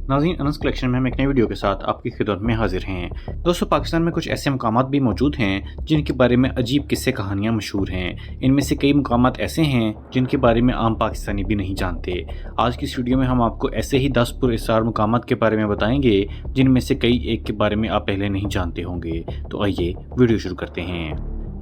नाज़रीन, अनस कलेक्शन में हम एक नई वीडियो के साथ आपकी खिदमत में हाजिर हैं। दोस्तों, पाकिस्तान में कुछ ऐसे मकामात भी मौजूद हैं जिनके बारे में अजीब किस्से कहानियाँ मशहूर हैं। इनमें से कई मकामात ऐसे हैं जिनके बारे में आम पाकिस्तानी भी नहीं जानते। आज की इस वीडियो में हम आपको ऐसे ही 10 पुरअसरार मकामात के बारे में बताएंगे जिनमें से कई एक के बारे में आप पहले नहीं जानते होंगे। तो आइए वीडियो शुरू करते हैं।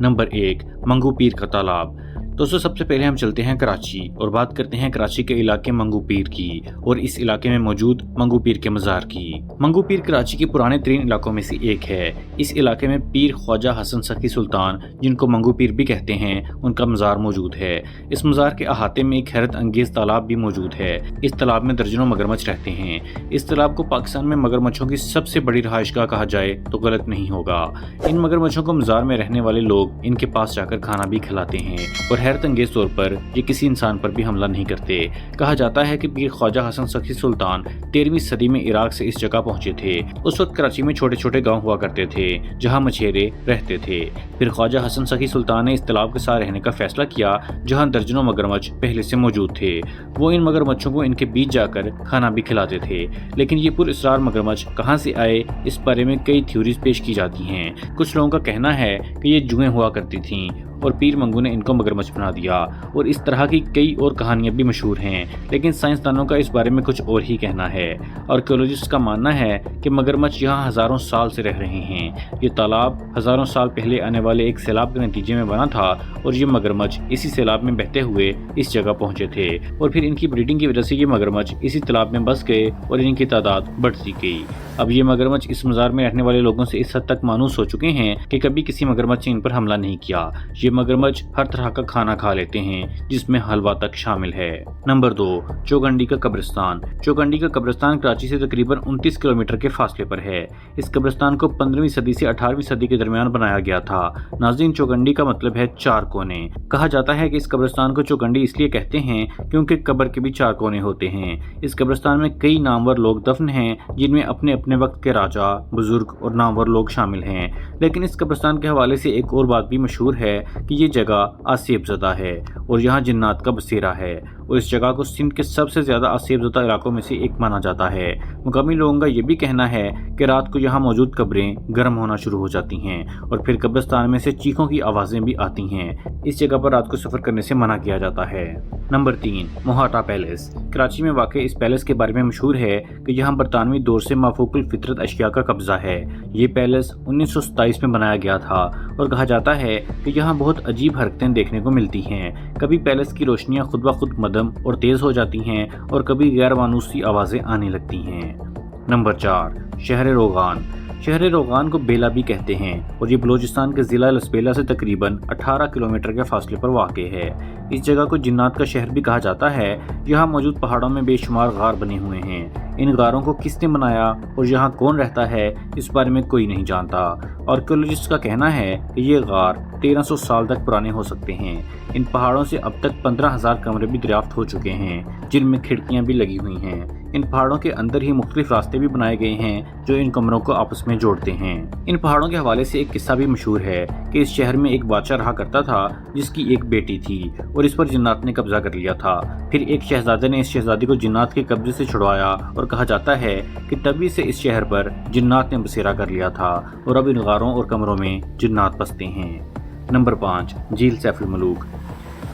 नंबर 1, मंगू पीर का तालाब। दोस्तों, सबसे पहले हम चलते हैं कराची और बात करते हैं कराची के इलाके मंगू पीर की और इस इलाके में मौजूद मंगू पीर के मज़ार की। मंगू पीर कराची के पुराने तरीन इलाकों में से एक है। इस इलाके में पीर ख्वाजा हसन सखी सुल्तान, जिनको मंगू पीर भी कहते हैं, उनका मज़ार मौजूद है। इस मज़ार के अहाते में एक हैरत अंगेज तालाब भी मौजूद है। इस तालाब में दर्जनों मगरमच्छ रहते हैं। इस तालाब को पाकिस्तान में मगरमच्छों की सबसे बड़ी रहायशगाह कहा जाए तो गलत नहीं होगा। इन मगरमच्छों को मज़ार में रहने वाले लोग इनके पास जाकर खाना भी खिलाते हैं और हैरत अंगेज तौर पर ये किसी इंसान पर भी हमला नहीं करते। कहा जाता है कि पीर ख्वाजा हसन सखी सुल्तान 13वीं सदी में इराक से इस जगह पहुंचे थे। उस वक्त कराची में छोटे छोटे गांव हुआ करते थे जहां मछेरे रहते थे। फिर ख्वाजा हसन सखी सुल्तान ने इस तालाब के साथ रहने का फैसला किया जहां दर्जनों मगरमच्छ पहले से मौजूद थे। वो इन मगरमच्छों को इनके बीच जाकर खाना भी खिलाते थे। लेकिन ये पुरअसरार मगरमच्छ कहाँ से आए, इस बारे में कई थ्योरीज पेश की जाती हैं। कुछ लोगों का कहना है कि ये जुएं हुआ करती थीं और पीर मंगू ने इनको मगरमच्छ बना दिया और इस तरह की कई और कहानियां भी मशहूर हैं। लेकिन साइंसदानों का इस बारे में कुछ और ही कहना है। आर्कियोलॉजिस्ट का मानना है कि मगरमच्छ यहाँ हजारों साल से रह रहे हैं। ये तालाब हजारों साल पहले आने वाले एक सैलाब के नतीजे में बना था और ये मगरमच्छ इसी सैलाब में बहते हुए इस जगह पहुंचे थे और फिर इनकी ब्रीडिंग की वजह से ये मगरमच्छ इसी तालाब में बस गए और इनकी तादाद बढ़ती गई। अब ये मगरमच्छ इस मज़ार में रहने वाले लोगों से इस हद तक मानूस हो चुके हैं कि कभी किसी मगरमच्छ ने इन पर हमला नहीं किया। ये मगरमच्छ हर तरह का खाना खा लेते हैं जिसमें हलवा तक शामिल है। नंबर 2, चौगंडी का कब्रिस्तान। चौगंडी का कब्रिस्तान कराची से तकरीबन 29 किलोमीटर के फासले पर है। इस कब्रिस्तान को 15वीं सदी से 18वीं सदी के दरमियान बनाया गया था। नाज़रीन, चौगंडी का मतलब है 4 कोने। कहा जाता है कि इस कब्रिस्तान को चौगंडी इसलिए कहते हैं क्योंकि कब्र के भी 4 कोने होते हैं। इस कब्रिस्तान में कई नामवर लोग दफन हैं जिनमें अपने अपने वक्त के राजा, बुजुर्ग और नामवर लोग शामिल हैं। लेकिन इस कब्रिस्तान के हवाले से एक और बात भी मशहूर है कि ये जगह आसेबज़दा है और यहाँ जिन्नात का बसेरा है और इस जगह को सिंध के सबसे ज्यादा आसेबज़दा इलाकों में से एक माना जाता है। मुकामी लोगों का ये भी कहना है कि रात को यहाँ मौजूद कब्रें गर्म होना शुरू हो जाती हैं और फिर कब्रिस्तान में से चीखों की आवाजें भी आती हैं। इस जगह पर रात को सफर करने से मना किया जाता है। Number 3, मोहाटा palace. कराची में वाक़ इस पैलेस के बारे में मशहूर है कि यहाँ बरतानवी दौर से माफूकुल फितरत अशिया का कब्जा है। ये पैलेस 1927 में बनाया गया था और कहा जाता है कि यहाँ बहुत अजीब हरकतें देखने को मिलती हैं। कभी पैलेस की रोशनियाँ खुद ब खुद मदम और तेज हो जाती हैं और कभी गैर मानूसी आवाजें आने लगती हैं। नंबर 4, शहर रोगान। शहर रोगान को बेला भी कहते हैं और ये बलूचिस्तान के ज़िला लसबेला से तकरीबन 18 किलोमीटर के फासले पर वाक़े है। इस जगह को जिन्नात का शहर भी कहा जाता है। यहाँ मौजूद पहाड़ों में बेशुमार गार बने हुए हैं। इन गारों को किसने बनाया और यहाँ कौन रहता है, इस बारे में कोई नहीं जानता। आर्कियोलॉजिस्ट का कहना है कि ये गार 1300 साल तक पुराने हो सकते हैं। इन पहाड़ों से अब तक 15,000 कमरे भी दरियाफ्त हो चुके हैं जिनमें खिड़कियाँ भी लगी हुई हैं। इन पहाड़ों के अंदर ही मुख्तलिफ रास्ते भी बनाए गए हैं जो इन कमरों को आपस में जोड़ते हैं। इन पहाड़ों के हवाले से एक किस्सा भी मशहूर है कि इस शहर में एक बादशाह रहा करता था जिसकी एक बेटी थी और इस पर जिन्नात ने कब्जा कर लिया था। फिर एक शहजादे ने इस शहजादी को जिन्नात के कब्जे से छुड़वाया और कहा जाता है कि तभी से इस शहर पर जिन्नात ने बसेरा कर लिया था और अब इन गारों और कमरों में जिन्नात बसते हैं। नंबर 5, झील सैफुल मलूक।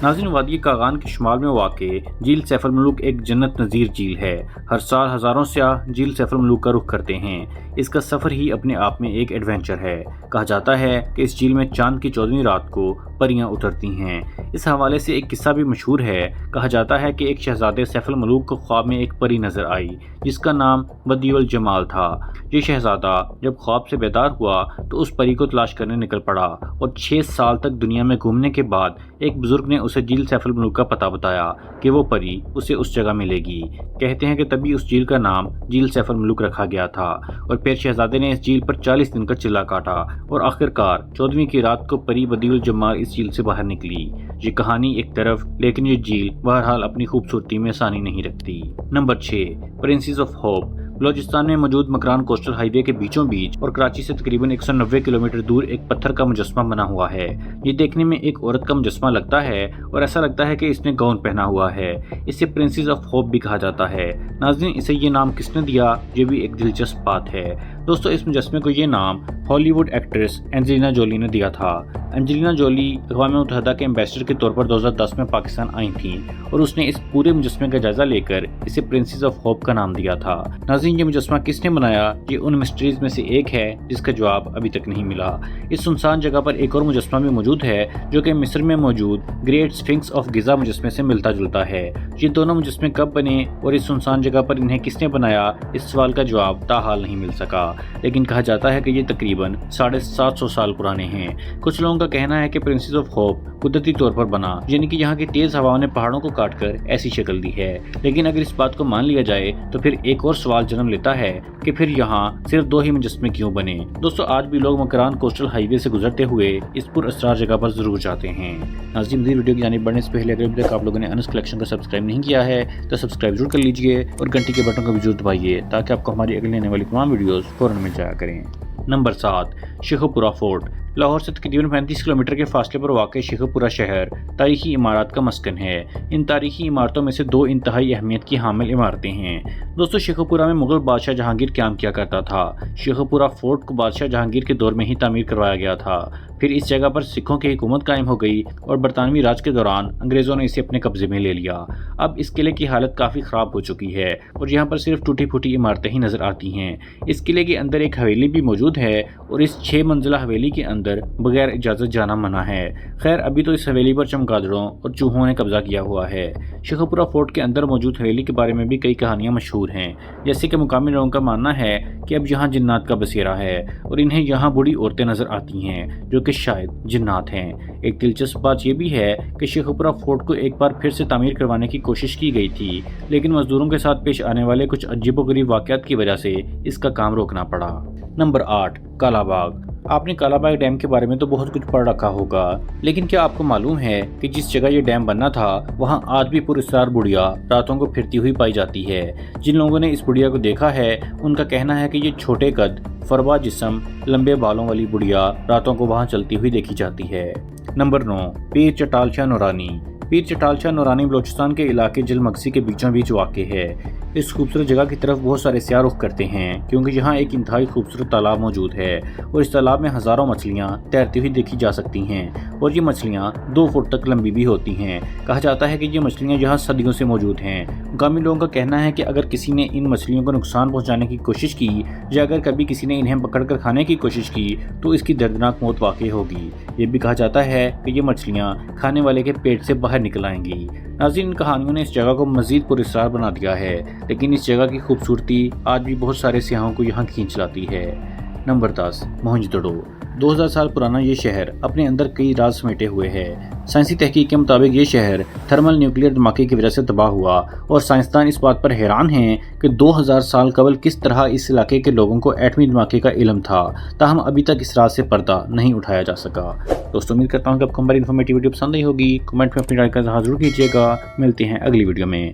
नाज़रीन, वादी कागान के शुमाल में वाक़े झील सैफुल मलूक एक जन्नत नज़ीर झील है। हर साल हज़ारों सयाह झील सैफुल मलूक का रुख करते हैं। इसका सफ़र ही अपने आप में एक एडवेंचर है। कहा जाता है कि इस झील में चांद की 14वीं रात को परियां उतरती हैं। इस हवाले से एक किस्सा भी मशहूर है। कहा जाता है कि एक शहजादे सैफुल मलूक को ख्वाब में एक परी नज़र आई जिसका नाम बदियुल जमाल था। ये शहजादा जब ख्वाब से बेदार हुआ तो उस परी को तलाश करने निकल पड़ा और 6 साल तक दुनिया में घूमने के बाद एक बुजुर्ग ने उसे झील सैफुल मलूक का पता बताया कि वो परी उसे उस जगह मिलेगी। कहते हैं कि तभी उस झील का नाम झील सैफुल मलूक रखा गया था और फिर शहजादे ने इस झील पर 40 दिन का चिल्ला काटा और आखिरकार 14वीं की रात को परी बदियुल जमाल इस झील से बाहर निकली। ये कहानी एक तरफ, लेकिन ये झील बहरहाल अपनी खूबसूरती में सानी नहीं रखती। Number 6, princess of hope. Balochistan میں موجود مکران کوسٹل ہائی وے کے بیچوں بیچ اور کراچی سے تقریباً 190 کلومیٹر دور ایک پتھر کا مجسمہ بنا ہوا ہے۔ یہ دیکھنے میں ایک عورت کا مجسمہ لگتا ہے اور ایسا لگتا ہے کہ اس نے گاؤن پہنا ہوا ہے۔ اسے پرنسز آف ہوپ بھی کہا جاتا ہے۔ ناظرین، اسے یہ نام کس نے دیا، یہ بھی ایک دلچسپ بات ہے۔ دوستو، اس مجسمے کو یہ نام ہالی ووڈ ایکٹریس اینجلینا جولی نے دیا تھا۔ اینجلینا جولی اقوام متحدہ کے ایمبیسڈر کے طور پر 2010 میں پاکستان آئی تھیں اور اس نے اس پورے مجسمے کا جائزہ لے کر اسے پرنسز آف ہوپ کا نام دیا تھا۔ ناظرین، یہ مجسمہ کس نے بنایا، یہ ان مسٹریز میں سے ایک ہے جس کا جواب ابھی تک نہیں ملا۔ اس سنسان جگہ پر ایک اور مجسمہ بھی موجود ہے جو کہ مصر میں موجود گریٹ سفنکس آف گزا مجسمے سے ملتا جلتا ہے۔ یہ دونوں مجسمے کب بنے اور اس سنسان جگہ پر انہیں کس نے بنایا، اس سوال کا جواب تاحال نہیں مل سکا، لیکن کہا جاتا ہے کہ یہ تقریباً 750 سال پرانے ہیں۔ کچھ لوگوں کا کہنا ہے کہ پرنسز آف ہوپ قدرتی طور پر بنا، یعنی کہ یہاں کی تیز ہواؤں نے پہاڑوں کو کاٹ کر ایسی شکل دی ہے۔ لیکن اگر اس بات کو مان لیا جائے تو پھر ایک اور سوال جنم لیتا ہے کہ پھر یہاں صرف 2 ہی مجسمے کیوں بنے۔ دوستو، آج بھی لوگ مکران کوسٹل ہائی وے سے گزرتے ہوئے اس پر اسرار جگہ پر ضرور جاتے ہیں۔ ناظرین، ویڈیو کی جانب بڑھنے سے پہلے اگر ابھی تک آپ لوگوں نے انس کلیکشن کو سبسکرائب نہیں کیا ہے تو سبسکرائب ضرور کر لیجئے اور گھنٹی کے بٹن کو بھی ضرور دبائیے تاکہ آپ کو ہماری اگلی آنے والی تمام ویڈیوز فوراً مل جایا کریں۔ نمبر 7، شیخو پورہ فورٹ۔ لاہور سے تقریباً 35 کلومیٹر کے فاصلے پر واقع شیخو پورہ شہر تاریخی عمارات کا مسکن ہے۔ ان تاریخی عمارتوں میں سے 2 انتہائی اہمیت کی حامل عمارتیں ہیں۔ دوستو، شیخو پورہ میں مغل بادشاہ جہانگیر قیام کیا کرتا تھا۔ شیخو پورہ فورٹ کو بادشاہ جہانگیر کے دور میں ہی تعمیر کروایا گیا تھا۔ پھر اس جگہ پر سکھوں کی حکومت قائم ہو گئی اور برطانوی راج کے دوران انگریزوں نے اسے اپنے قبضے میں لے لیا۔ اب اس قلعے کی حالت کافی خراب ہو چکی ہے اور یہاں پر صرف ٹوٹی پھوٹی عمارتیں ہی نظر آتی ہیں۔ اس قلعے کے اندر ایک حویلی بھی موجود ہے اور اس 6 منزلہ حویلی کے اندر بغیر اجازت جانا منع ہے۔ خیر، ابھی تو اس حویلی پر چمگادڑوں اور چوہوں نے قبضہ کیا ہوا ہے۔ شیخو پورہ فورٹ کے اندر موجود حویلی کے بارے میں بھی کئی کہانیاں مشہور ہیں، جیسے کہ مقامی لوگوں کا ماننا ہے کہ اب یہاں جنات کا بسیرا ہے اور انہیں یہاں بوڑھی عورتیں نظر آتی ہیں جو کہ شاید جنات ہیں۔ ایک دلچسپ بات یہ بھی ہے کہ شیخو پورہ فورٹ کو ایک بار پھر سے تعمیر کروانے کی کوشش کی گئی تھی، لیکن مزدوروں کے ساتھ پیش آنے والے کچھ عجیب و غریب واقعات کی وجہ سے اس کا کام روکنا پڑا۔ نمبر 8، کالا باغ۔ آپ نے کالا باغ ڈیم کے بارے میں تو بہت کچھ پڑھ رکھا ہوگا، لیکن کیا آپ کو معلوم ہے کہ جس جگہ یہ ڈیم بننا تھا وہاں آج بھی پراسرار بڑھیا راتوں کو پھرتی ہوئی پائی جاتی ہے۔ جن لوگوں نے اس بڑھیا کو دیکھا ہے ان کا کہنا ہے کہ یہ چھوٹے قد، فربا جسم، لمبے بالوں والی بڑھیا راتوں کو وہاں چلتی ہوئی دیکھی جاتی ہے۔ نمبر 9، پیر چٹال شاہ نورانی۔ پیر چٹال شاہ نورانی بلوچستان کے علاقے جل مگسی کے بیچوں بیچ واقع ہے۔ اس خوبصورت جگہ کی طرف بہت سارے سیاح رخ کرتے ہیں کیونکہ یہاں ایک انتہائی خوبصورت تالاب موجود ہے اور اس تالاب میں ہزاروں مچھلیاں تیرتی ہوئی دیکھی جا سکتی ہیں اور یہ مچھلیاں 2 فٹ تک لمبی بھی ہوتی ہیں۔ کہا جاتا ہے کہ یہ مچھلیاں یہاں صدیوں سے موجود ہیں۔ مقامی لوگوں کا کہنا ہے کہ اگر کسی نے ان مچھلیوں کو نقصان پہنچانے کی کوشش کی یا اگر کبھی کسی نے انہیں پکڑ کر کھانے کی کوشش کی تو اس کی دردناک موت واقع ہوگی۔ یہ بھی کہا جاتا ہے کہ یہ مچھلیاں کھانے والے کے پیٹ سے باہر نکل آئیں گی۔ ناظرین، ان کہانیوں نے اس جگہ کو مزید پراسرار بنا دیا ہے، لیکن اس جگہ کی خوبصورتی آج بھی بہت سارے سیاحوں کو یہاں کھینچ لاتی ہے۔ نمبر 10، موہنجو-دڑو۔ 2000 سال پرانا یہ شہر اپنے اندر کئی راز سمیٹے ہوئے ہے۔ سائنسی تحقیق کے مطابق یہ شہر تھرمل نیوکلیئر دھماکے کی وجہ سے تباہ ہوا اور سائنسدان اس بات پر حیران ہیں کہ 2000 سال قبل کس طرح اس علاقے کے لوگوں کو ایٹمی دھماکے کا علم تھا، تاہم ابھی تک اس راز سے پردہ نہیں اٹھایا جا سکا۔ دوستو، امید کرتا ہوں کہ آپ کو ہماری انفارمیٹیو ویڈیو پسند آئی ہوگی۔ کمنٹ میں اپنی رائے کا اظہار ضرور کیجیے گا۔ ملتے ہیں اگلی ویڈیو میں۔